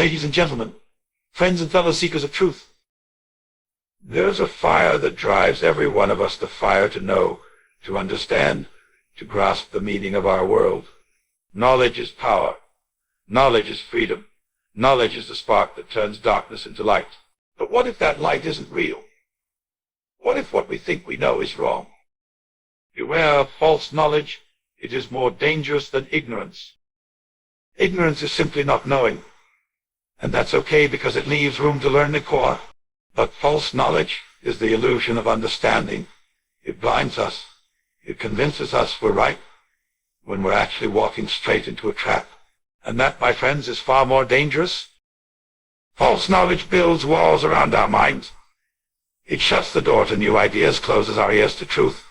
Ladies and gentlemen, friends and fellow seekers of truth, there's a fire that drives every one of us, the fire to know, to understand, to grasp the meaning of our world. Knowledge is power. Knowledge is freedom. Knowledge is the spark that turns darkness into light. But what if that light isn't real? What if what we think we know is wrong? Beware of false knowledge. It is more dangerous than ignorance. Ignorance is simply not knowing. And that's okay because it leaves room to learn the core. But false knowledge is the illusion of understanding. It blinds us. It convinces us we're right when we're actually walking straight into a trap. And that, my friends, is far more dangerous. False knowledge builds walls around our minds. It shuts the door to new ideas, closes our ears to truth,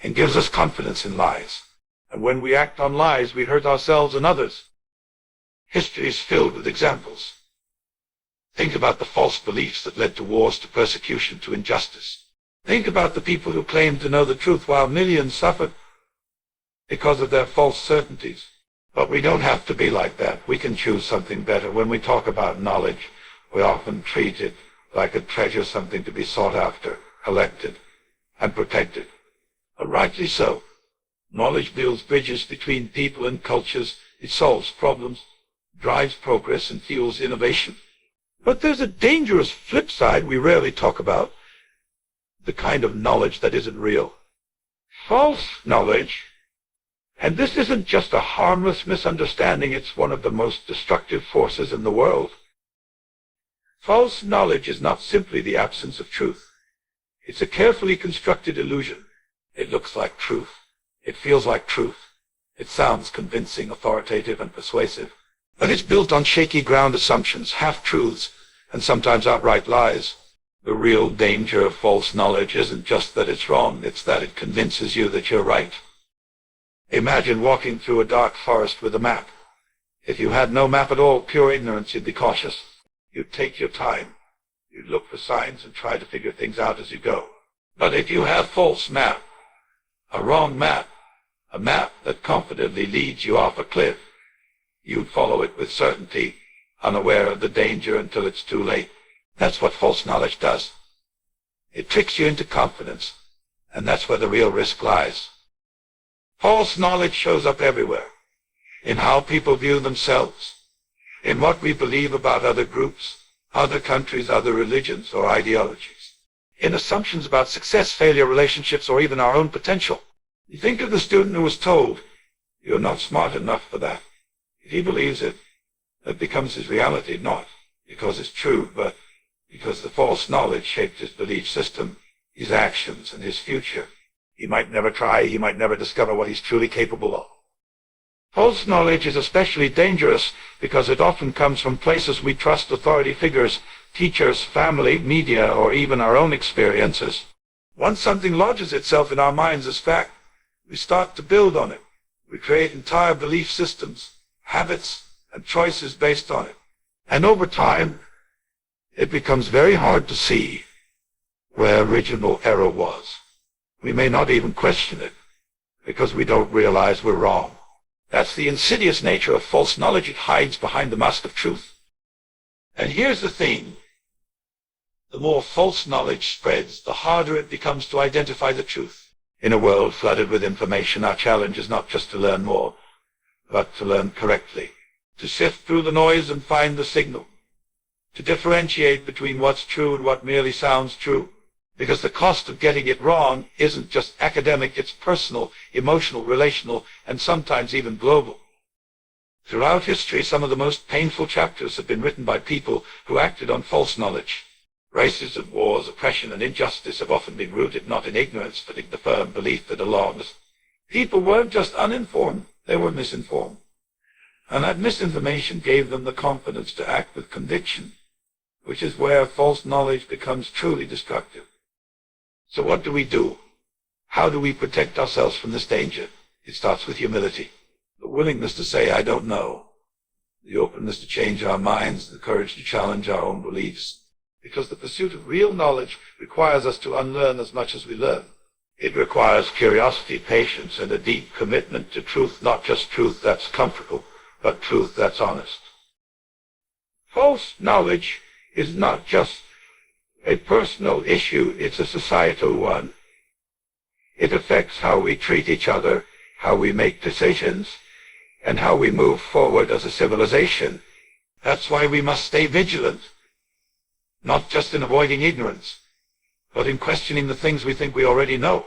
and gives us confidence in lies. And when we act on lies, we hurt ourselves and others. History is filled with examples. Think about the false beliefs that led to wars, to persecution, to injustice. Think about the people who claimed to know the truth while millions suffered because of their false certainties. But we don't have to be like that. We can choose something better. When we talk about knowledge, we often treat it like a treasure, something to be sought after, collected, and protected. But rightly so. Knowledge builds bridges between people and cultures. It solves problems, drives progress, and fuels innovation. But there's a dangerous flip side we rarely talk about. The kind of knowledge that isn't real. False knowledge. And this isn't just a harmless misunderstanding, it's one of the most destructive forces in the world. False knowledge is not simply the absence of truth. It's a carefully constructed illusion. It looks like truth. It feels like truth. It sounds convincing, authoritative, and persuasive. But it's built on shaky ground assumptions, half-truths, and sometimes outright lies. The real danger of false knowledge isn't just that it's wrong, it's that it convinces you that you're right. Imagine walking through a dark forest with a map. If you had no map at all, pure ignorance, you'd be cautious. You'd take your time. You'd look for signs and try to figure things out as you go. But if you have false map, a wrong map, a map that confidently leads you off a cliff, you'd follow it with certainty, unaware of the danger until it's too late. That's what false knowledge does. It tricks you into confidence, and that's where the real risk lies. False knowledge shows up everywhere, in how people view themselves, in what we believe about other groups, other countries, other religions, or ideologies, in assumptions about success, failure, relationships, or even our own potential. You think of the student who was told, "You're not smart enough for that." If he believes it, that becomes his reality, not because it's true, but because the false knowledge shaped his belief system, his actions, and his future. He might never try, he might never discover what he's truly capable of. False knowledge is especially dangerous because it often comes from places we trust, authority figures, teachers, family, media, or even our own experiences. Once something lodges itself in our minds as fact, we start to build on it. We create entire belief systems, habits, and choices based on it. And over time, it becomes very hard to see where original error was. We may not even question it, because we don't realize we're wrong. That's the insidious nature of false knowledge. It hides behind the mask of truth. And here's the thing. The more false knowledge spreads, the harder it becomes to identify the truth. In a world flooded with information, our challenge is not just to learn more, but to learn correctly, to sift through the noise and find the signal, to differentiate between what's true and what merely sounds true. Because the cost of getting it wrong isn't just academic, it's personal, emotional, relational, and sometimes even global. Throughout history, some of the most painful chapters have been written by people who acted on false knowledge. Racism, wars, oppression, and injustice have often been rooted not in ignorance, but in the firm belief that along people weren't just uninformed, they were misinformed. And that misinformation gave them the confidence to act with conviction, which is where false knowledge becomes truly destructive. So what do we do? How do we protect ourselves from this danger? It starts with humility, the willingness to say, "I don't know," the openness to change our minds, the courage to challenge our own beliefs. Because the pursuit of real knowledge requires us to unlearn as much as we learn. It requires curiosity, patience, and a deep commitment to truth, not just truth that's comfortable, but truth that's honest. False knowledge is not just a personal issue, it's a societal one. It affects how we treat each other, how we make decisions, and how we move forward as a civilization. That's why we must stay vigilant, not just in avoiding ignorance, but in questioning the things we think we already know.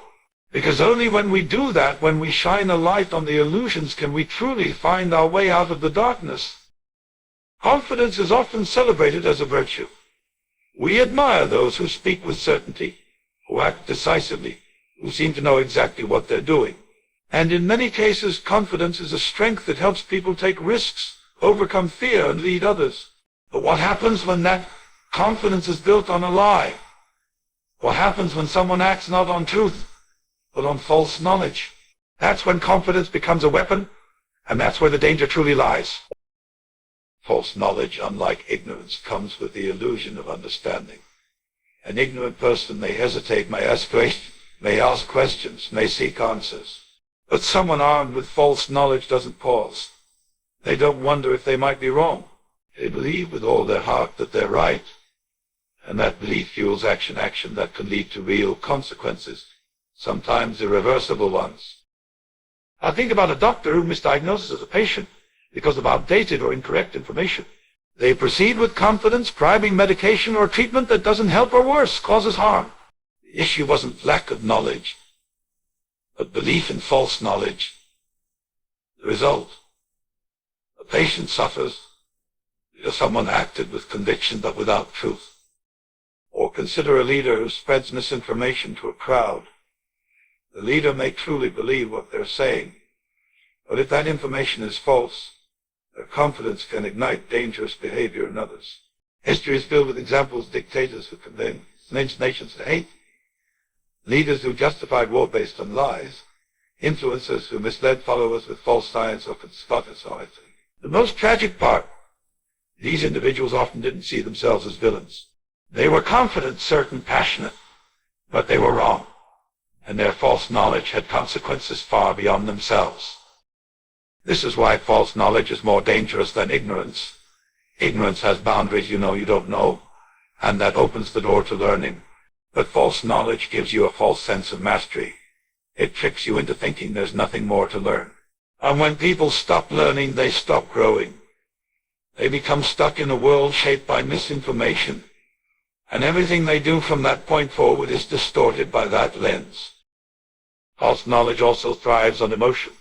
Because only when we do that, when we shine a light on the illusions, can we truly find our way out of the darkness. Confidence is often celebrated as a virtue. We admire those who speak with certainty, who act decisively, who seem to know exactly what they're doing. And in many cases, confidence is a strength that helps people take risks, overcome fear, and lead others. But what happens when that confidence is built on a lie? What happens when someone acts not on truth, but on false knowledge? That's when confidence becomes a weapon, and that's where the danger truly lies. False knowledge, unlike ignorance, comes with the illusion of understanding. An ignorant person may hesitate, may ask questions, may seek answers. But someone armed with false knowledge doesn't pause. They don't wonder if they might be wrong. They believe with all their heart that they're right, and that belief fuels action that can lead to real consequences, sometimes irreversible ones. Now think about a doctor who misdiagnoses a patient because of outdated or incorrect information. They proceed with confidence, prescribing medication or treatment that doesn't help or worse, causes harm. The issue wasn't lack of knowledge, but belief in false knowledge. The result, the patient suffers because someone acted with conviction but without truth. Or consider a leader who spreads misinformation to a crowd. The leader may truly believe what they're saying, but if that information is false, their confidence can ignite dangerous behavior in others. History is filled with examples of dictators who convinced nations to hate, leaders who justified war based on lies, influencers who misled followers with false science or conspiracy. The most tragic part, these individuals often didn't see themselves as villains. They were confident, certain, passionate, but they were wrong, and their false knowledge had consequences far beyond themselves. This is why false knowledge is more dangerous than ignorance. Ignorance has boundaries you know you don't know, and that opens the door to learning. But false knowledge gives you a false sense of mastery. It tricks you into thinking there's nothing more to learn. And when people stop learning, they stop growing. They become stuck in a world shaped by misinformation, and everything they do from that point forward is distorted by that lens. False knowledge also thrives on emotion.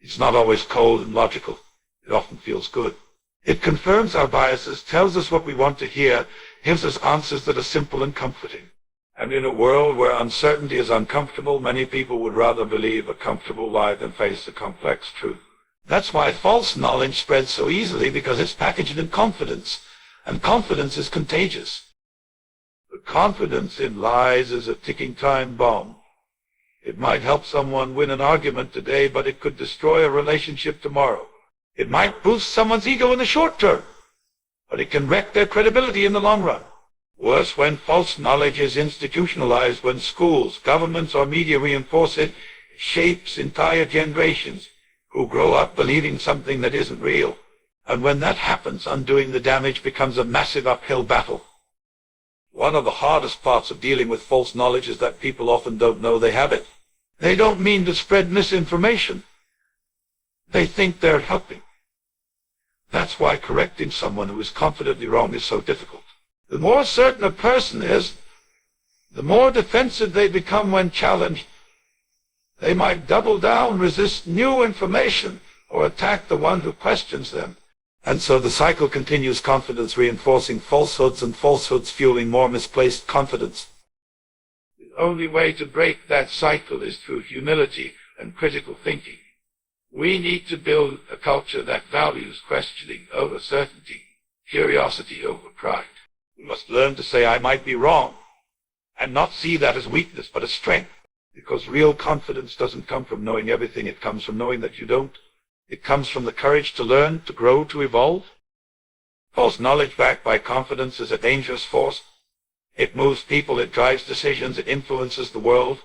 It's not always cold and logical. It often feels good. It confirms our biases, tells us what we want to hear, gives us answers that are simple and comforting. And in a world where uncertainty is uncomfortable, many people would rather believe a comfortable lie than face a complex truth. That's why false knowledge spreads so easily, because it's packaged in confidence, and confidence is contagious. But confidence in lies is a ticking time bomb. It might help someone win an argument today, but it could destroy a relationship tomorrow. It might boost someone's ego in the short term, but it can wreck their credibility in the long run. Worse, when false knowledge is institutionalized, when schools, governments, or media reinforce it, it shapes entire generations who grow up believing something that isn't real. And when that happens, undoing the damage becomes a massive uphill battle. One of the hardest parts of dealing with false knowledge is that people often don't know they have it. They don't mean to spread misinformation. They think they're helping. That's why correcting someone who is confidently wrong is so difficult. The more certain a person is, the more defensive they become when challenged. They might double down, resist new information, or attack the one who questions them. And so the cycle continues, confidence reinforcing falsehoods and falsehoods fueling more misplaced confidence. The only way to break that cycle is through humility and critical thinking. We need to build a culture that values questioning over certainty, curiosity over pride. We must learn to say, I might be wrong, and not see that as weakness but as strength. Because real confidence doesn't come from knowing everything, it comes from knowing that you don't. It comes from the courage to learn, to grow, to evolve. False knowledge backed by confidence is a dangerous force. It moves people, it drives decisions, it influences the world.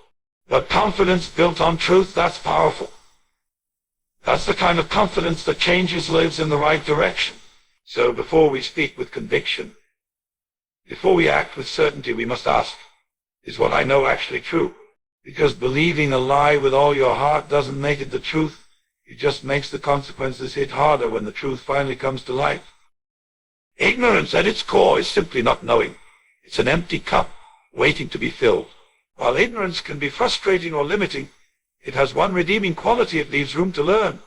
But confidence built on truth, that's powerful. That's the kind of confidence that changes lives in the right direction. So before we speak with conviction, before we act with certainty, we must ask, is what I know actually true? Because believing a lie with all your heart doesn't make it the truth. It just makes the consequences hit harder when the truth finally comes to light. Ignorance at its core is simply not knowing. It's an empty cup waiting to be filled. While ignorance can be frustrating or limiting, it has one redeeming quality: it leaves room to learn.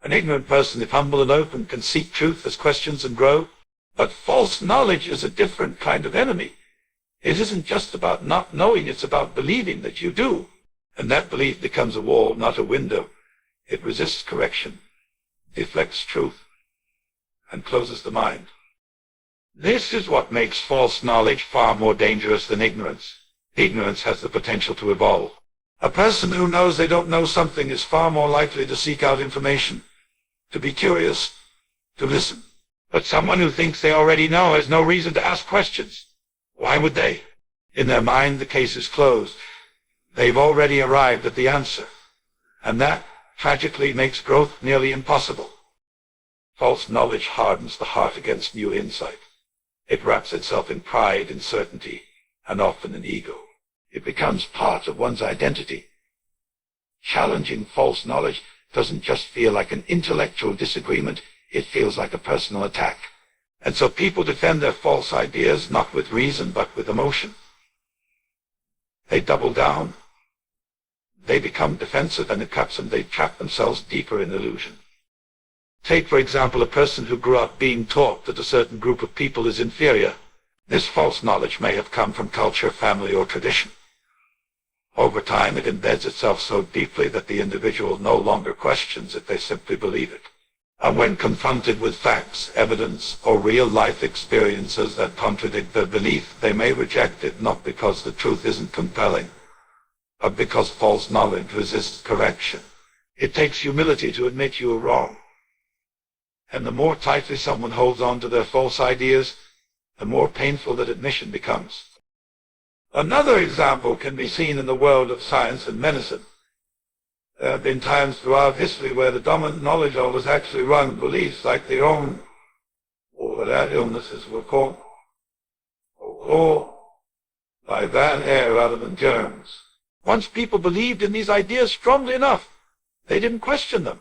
An ignorant person, if humble and open, can seek truth as questions and grow. But false knowledge is a different kind of enemy. It isn't just about not knowing, it's about believing that you do. And that belief becomes a wall, not a window. It resists correction, deflects truth, and closes the mind. This is what makes false knowledge far more dangerous than ignorance. Ignorance has the potential to evolve. A person who knows they don't know something is far more likely to seek out information, to be curious, to listen. But someone who thinks they already know has no reason to ask questions. Why would they? In their mind, the case is closed. They've already arrived at the answer. And that, tragically, makes growth nearly impossible. False knowledge hardens the heart against new insight. It wraps itself in pride, in certainty, and often in ego. It becomes part of one's identity. Challenging false knowledge doesn't just feel like an intellectual disagreement, it feels like a personal attack. And so people defend their false ideas not with reason but with emotion. They double down. They become defensive, and it traps them. They trap themselves deeper in illusion. Take, for example, a person who grew up being taught that a certain group of people is inferior. This false knowledge may have come from culture, family, or tradition. Over time, it embeds itself so deeply that the individual no longer questions it, they simply believe it. And when confronted with facts, evidence, or real-life experiences that contradict their belief, they may reject it, not because the truth isn't compelling, but because false knowledge resists correction. It takes humility to admit you are wrong. And the more tightly someone holds on to their false ideas, the more painful that admission becomes. Another example can be seen in the world of science and medicine. There have been times throughout history where the dominant knowledge was actually wrong beliefs, like the own, or that illnesses were caught, or by bad air rather than germs. Once people believed in these ideas strongly enough, they didn't question them.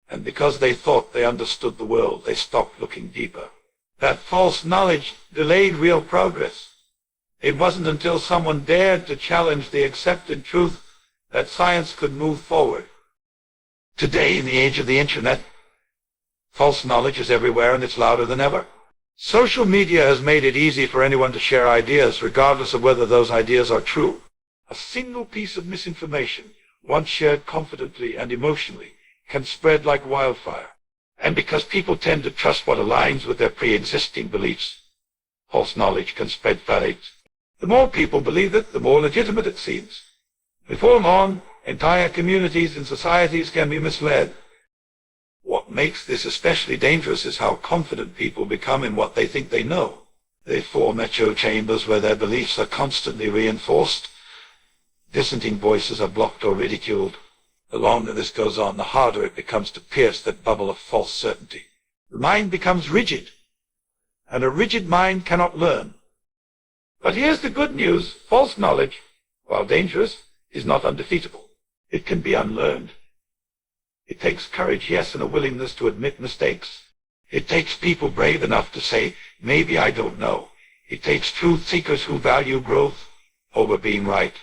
And because they thought they understood the world, they stopped looking deeper. That false knowledge delayed real progress. It wasn't until someone dared to challenge the accepted truth that science could move forward. Today, in the age of the internet, false knowledge is everywhere, and it's louder than ever. Social media has made it easy for anyone to share ideas, regardless of whether those ideas are true. A single piece of misinformation, once shared confidently and emotionally, can spread like wildfire. And because people tend to trust what aligns with their pre-existing beliefs, false knowledge can spread fast. The more people believe it, the more legitimate it seems. Before long, entire communities and societies can be misled. What makes this especially dangerous is how confident people become in what they think they know. They form echo chambers where their beliefs are constantly reinforced. Dissenting voices are blocked or ridiculed. The longer this goes on, the harder it becomes to pierce that bubble of false certainty. The mind becomes rigid, and a rigid mind cannot learn. But here's the good news. False knowledge, while dangerous, is not undefeatable. It can be unlearned. It takes courage, yes, and a willingness to admit mistakes. It takes people brave enough to say, maybe I don't know. It takes truth seekers who value growth over being right,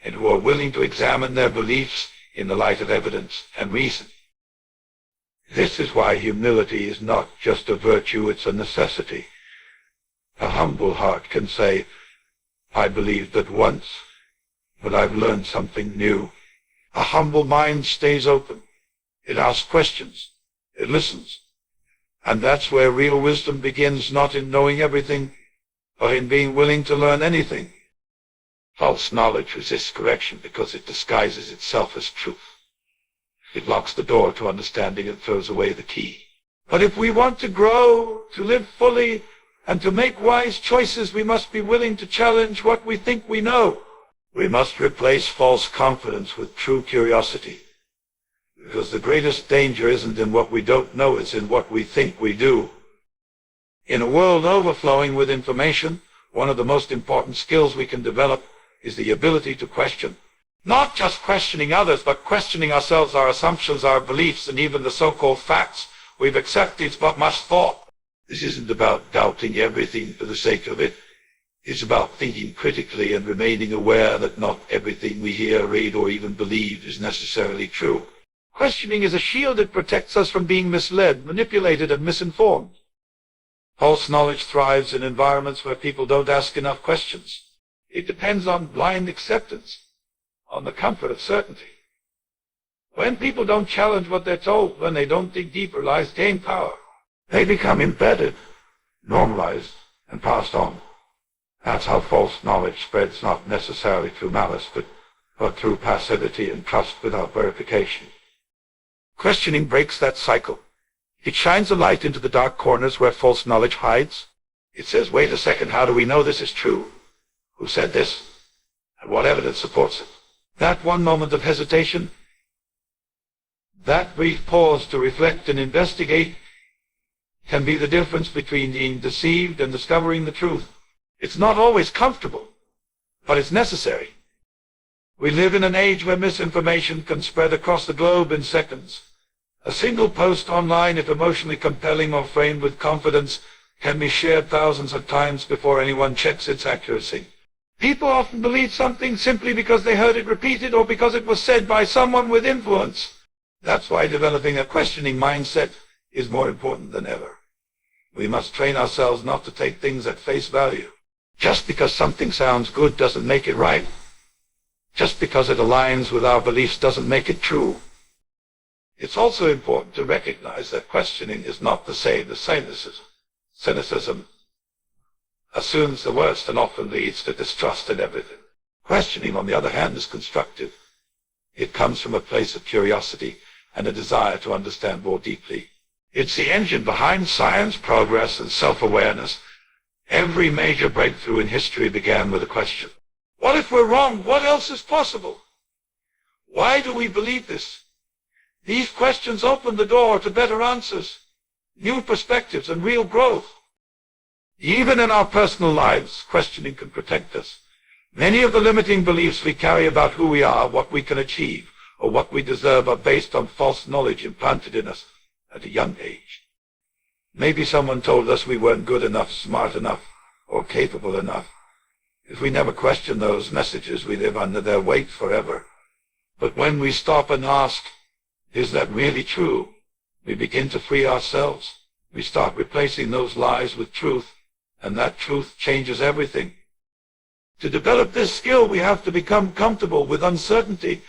and who are willing to examine their beliefs in the light of evidence and reason. This is why humility is not just a virtue, it's a necessity. A humble heart can say, I believed that once, but I've learned something new. A humble mind stays open. It asks questions. It listens. And that's where real wisdom begins, not in knowing everything, but in being willing to learn anything. False knowledge resists correction because it disguises itself as truth. It locks the door to understanding and throws away the key. But if we want to grow, to live fully, and to make wise choices, we must be willing to challenge what we think we know. We must replace false confidence with true curiosity. Because the greatest danger isn't in what we don't know, it's in what we think we do. In a world overflowing with information, one of the most important skills we can develop is the ability to question. Not just questioning others, but questioning ourselves, our assumptions, our beliefs, and even the so-called facts we've accepted but much thought. This isn't about doubting everything for the sake of it. It's about thinking critically and remaining aware that not everything we hear, read, or even believe is necessarily true. Questioning is a shield that protects us from being misled, manipulated, and misinformed. False knowledge thrives in environments where people don't ask enough questions. It depends on blind acceptance, on the comfort of certainty. When people don't challenge what they're told, when they don't dig deeper, lies gain power. They become embedded, normalized, and passed on. That's how false knowledge spreads, not necessarily through malice, but through passivity and trust without verification. Questioning breaks that cycle. It shines a light into the dark corners where false knowledge hides. It says, wait a second, how do we know this is true? Who said this? And what evidence supports it? That one moment of hesitation, that brief pause to reflect and investigate, can be the difference between being deceived and discovering the truth. It's not always comfortable, but it's necessary. We live in an age where misinformation can spread across the globe in seconds. A single post online, if emotionally compelling or framed with confidence, can be shared thousands of times before anyone checks its accuracy. People often believe something simply because they heard it repeated or because it was said by someone with influence. That's why developing a questioning mindset is more important than ever. We must train ourselves not to take things at face value. Just because something sounds good doesn't make it right. Just because it aligns with our beliefs doesn't make it true. It's also important to recognize that questioning is not the same as cynicism. Cynicism assumes the worst and often leads to distrust in everything. Questioning, on the other hand, is constructive. It comes from a place of curiosity and a desire to understand more deeply. It's the engine behind science, progress, and self-awareness. Every major breakthrough in history began with a question. What if we're wrong? What else is possible? Why do we believe this? These questions open the door to better answers, new perspectives, and real growth. Even in our personal lives, questioning can protect us. Many of the limiting beliefs we carry about who we are, what we can achieve, or what we deserve are based on false knowledge implanted in us at a young age. Maybe someone told us we weren't good enough, smart enough, or capable enough. If we never question those messages, we live under their weight forever. But when we stop and ask, is that really true? We begin to free ourselves. We start replacing those lies with truth, and that truth changes everything. To develop this skill, we have to become comfortable with uncertainty.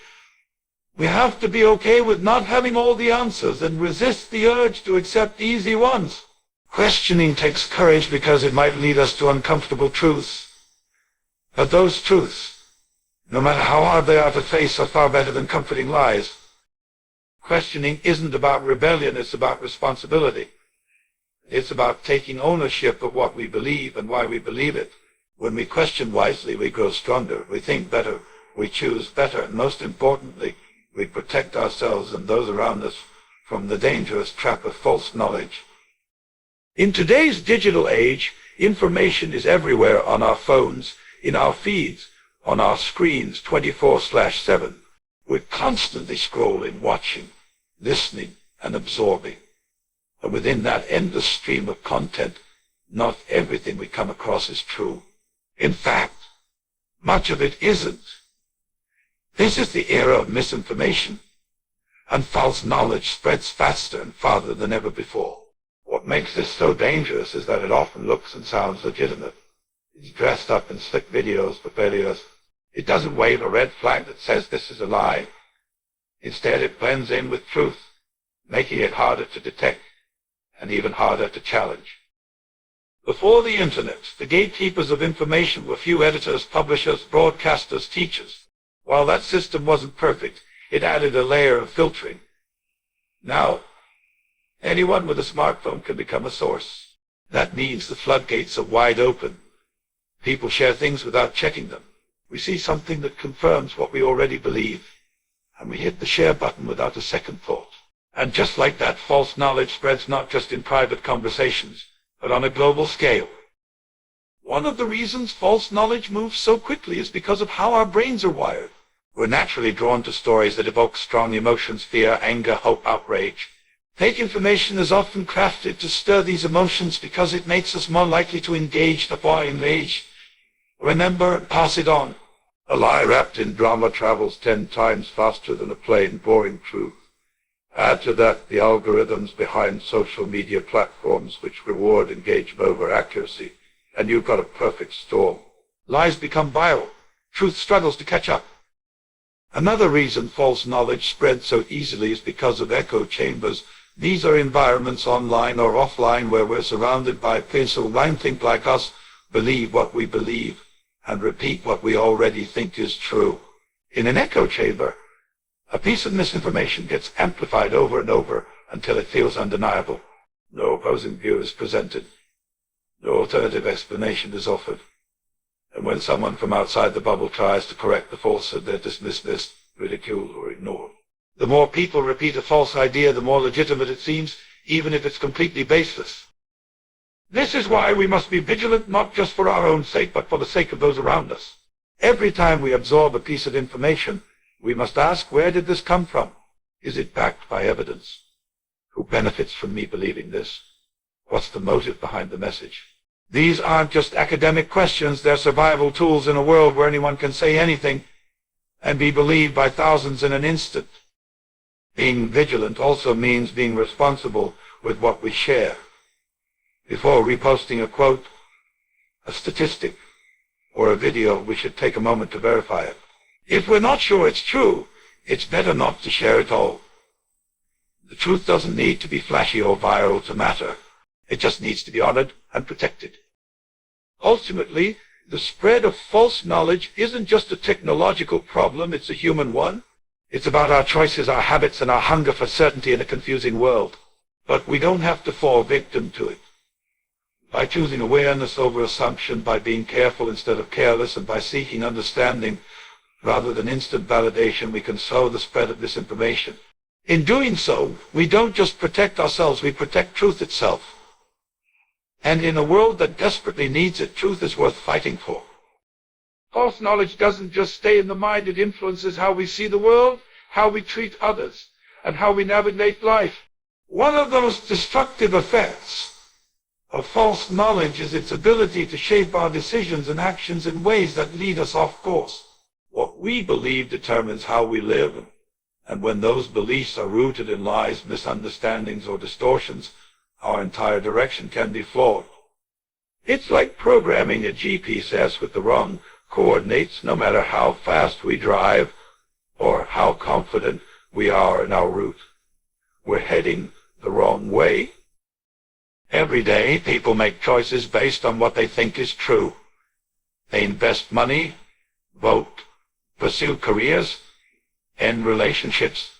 We have to be okay with not having all the answers and resist the urge to accept easy ones. Questioning takes courage because it might lead us to uncomfortable truths. But those truths, no matter how hard they are to face, are far better than comforting lies. Questioning isn't about rebellion, it's about responsibility. It's about taking ownership of what we believe and why we believe it. When we question wisely, we grow stronger, we think better, we choose better, and most importantly, we protect ourselves and those around us from the dangerous trap of false knowledge. In today's digital age, information is everywhere on our phones, in our feeds, on our screens 24/7. We're constantly scrolling, watching, listening, and absorbing. And within that endless stream of content, not everything we come across is true. In fact, much of it isn't. This is the era of misinformation, and false knowledge spreads faster and farther than ever before. What makes this so dangerous is that it often looks and sounds legitimate. It's dressed up in slick videos for failures. It doesn't wave a red flag that says this is a lie. Instead, it blends in with truth, making it harder to detect and even harder to challenge. Before the internet, the gatekeepers of information were few editors, publishers, broadcasters, teachers. While that system wasn't perfect, it added a layer of filtering. Now, anyone with a smartphone can become a source. That means the floodgates are wide open. People share things without checking them. We see something that confirms what we already believe, and we hit the share button without a second thought. And just like that, false knowledge spreads not just in private conversations, but on a global scale. One of the reasons false knowledge moves so quickly is because of how our brains are wired. We're naturally drawn to stories that evoke strong emotions: fear, anger, hope, outrage. Fake information is often crafted to stir these emotions because it makes us more likely to engage remember, and pass it on. A lie wrapped in drama travels 10 times faster than a plain, boring truth. Add to that the algorithms behind social media platforms which reward engagement over accuracy, and you've got a perfect storm. Lies become viral. Truth struggles to catch up. Another reason false knowledge spreads so easily is because of echo chambers. These are environments, online or offline, where we're surrounded by peers who think like us, believe what we believe, and repeat what we already think is true. In an echo chamber, a piece of misinformation gets amplified over and over until it feels undeniable. No opposing view is presented. No alternative explanation is offered. And when someone from outside the bubble tries to correct the falsehood, they're dismissed, ridiculed, or ignored. The more people repeat a false idea, the more legitimate it seems, even if it's completely baseless. This is why we must be vigilant, not just for our own sake, but for the sake of those around us. Every time we absorb a piece of information, we must ask, where did this come from? Is it backed by evidence? Who benefits from me believing this? What's the motive behind the message? These aren't just academic questions, they're survival tools in a world where anyone can say anything and be believed by thousands in an instant. Being vigilant also means being responsible with what we share. Before reposting a quote, a statistic, or a video, we should take a moment to verify it. If we're not sure it's true, it's better not to share it all. The truth doesn't need to be flashy or viral to matter. It just needs to be honored and protected. Ultimately, the spread of false knowledge isn't just a technological problem, it's a human one. It's about our choices, our habits, and our hunger for certainty in a confusing world. But we don't have to fall victim to it. By choosing awareness over assumption, by being careful instead of careless, and by seeking understanding rather than instant validation, we can slow the spread of misinformation. In doing so, we don't just protect ourselves, we protect truth itself. And in a world that desperately needs it, truth is worth fighting for. False knowledge doesn't just stay in the mind, it influences how we see the world, how we treat others, and how we navigate life. One of the most destructive effects of false knowledge is its ability to shape our decisions and actions in ways that lead us off course. What we believe determines how we live, and when those beliefs are rooted in lies, misunderstandings, or distortions, our entire direction can be flawed. It's like programming a GPS with the wrong coordinates. No matter how fast we drive or how confident we are in our route, we're heading the wrong way. Every day, people make choices based on what they think is true. They invest money, vote, pursue careers, end relationships,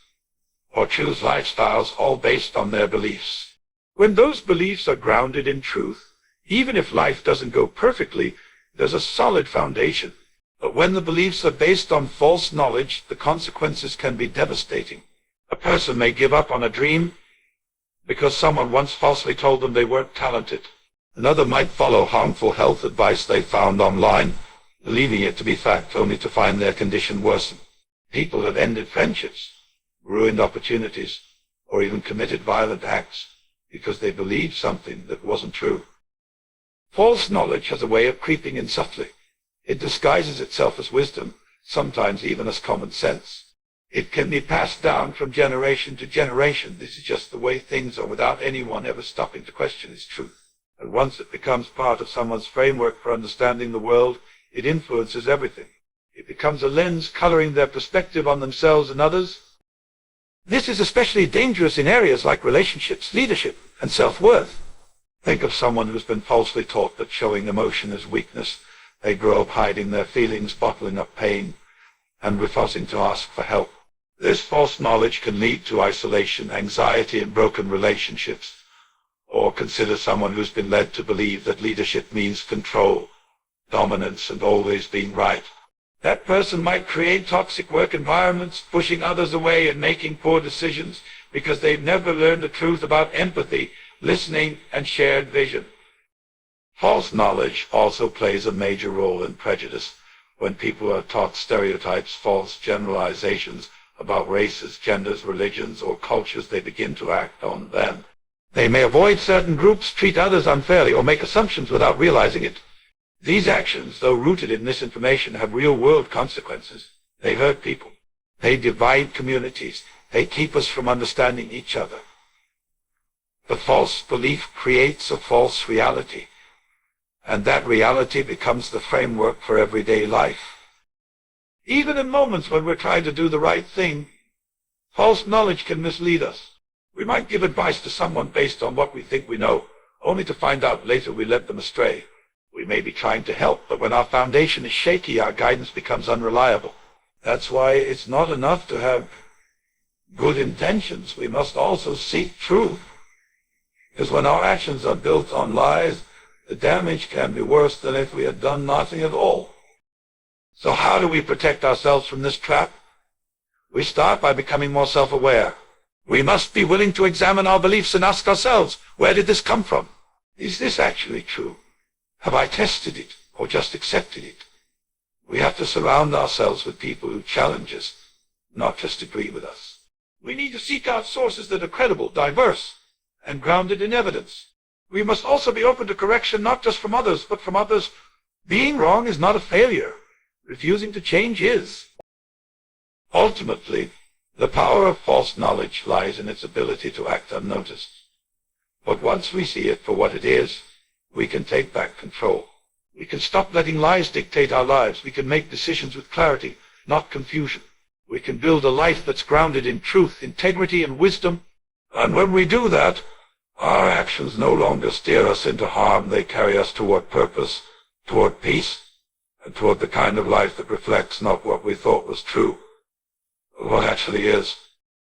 or choose lifestyles, all based on their beliefs. When those beliefs are grounded in truth, even if life doesn't go perfectly, there's a solid foundation. But when the beliefs are based on false knowledge, the consequences can be devastating. A person may give up on a dream because someone once falsely told them they weren't talented. Another might follow harmful health advice they found online, believing it to be fact, only to find their condition worsen. People have ended friendships, ruined opportunities, or even committed violent acts because they believed something that wasn't true. False knowledge has a way of creeping in subtly. It disguises itself as wisdom, sometimes even as common sense. It can be passed down from generation to generation. This is just the way things are, without anyone ever stopping to question its truth. And once it becomes part of someone's framework for understanding the world, it influences everything. It becomes a lens coloring their perspective on themselves and others. This is especially dangerous in areas like relationships, leadership, and self-worth. Think of someone who's been falsely taught that showing emotion is weakness. They grow up hiding their feelings, bottling up pain, and refusing to ask for help. This false knowledge can lead to isolation, anxiety, and broken relationships. Or consider someone who's been led to believe that leadership means control, dominance, and always being right. That person might create toxic work environments, pushing others away and making poor decisions because they've never learned the truth about empathy, listening, and shared vision. False knowledge also plays a major role in prejudice. When people are taught stereotypes, false generalizations about races, genders, religions, or cultures, they begin to act on them. They may avoid certain groups, treat others unfairly, or make assumptions without realizing it. These actions, though rooted in misinformation, have real-world consequences. They hurt people. They divide communities. They keep us from understanding each other. The false belief creates a false reality, and that reality becomes the framework for everyday life. Even in moments when we're trying to do the right thing, false knowledge can mislead us. We might give advice to someone based on what we think we know, only to find out later we led them astray. We may be trying to help, but when our foundation is shaky, our guidance becomes unreliable. That's why it's not enough to have good intentions. We must also seek truth. Because when our actions are built on lies, the damage can be worse than if we had done nothing at all. So how do we protect ourselves from this trap? We start by becoming more self-aware. We must be willing to examine our beliefs and ask ourselves, where did this come from? Is this actually true? Have I tested it or just accepted it? We have to surround ourselves with people who challenge us, not just agree with us. We need to seek out sources that are credible, diverse, and grounded in evidence. We must also be open to correction, not just from others, but from others. Being wrong is not a failure. Refusing to change is. Ultimately, the power of false knowledge lies in its ability to act unnoticed. But once we see it for what it is, we can take back control. We can stop letting lies dictate our lives. We can make decisions with clarity, not confusion. We can build a life that's grounded in truth, integrity, and wisdom. And when we do that, our actions no longer steer us into harm. They carry us toward purpose, toward peace, and toward the kind of life that reflects not what we thought was true, but what actually is.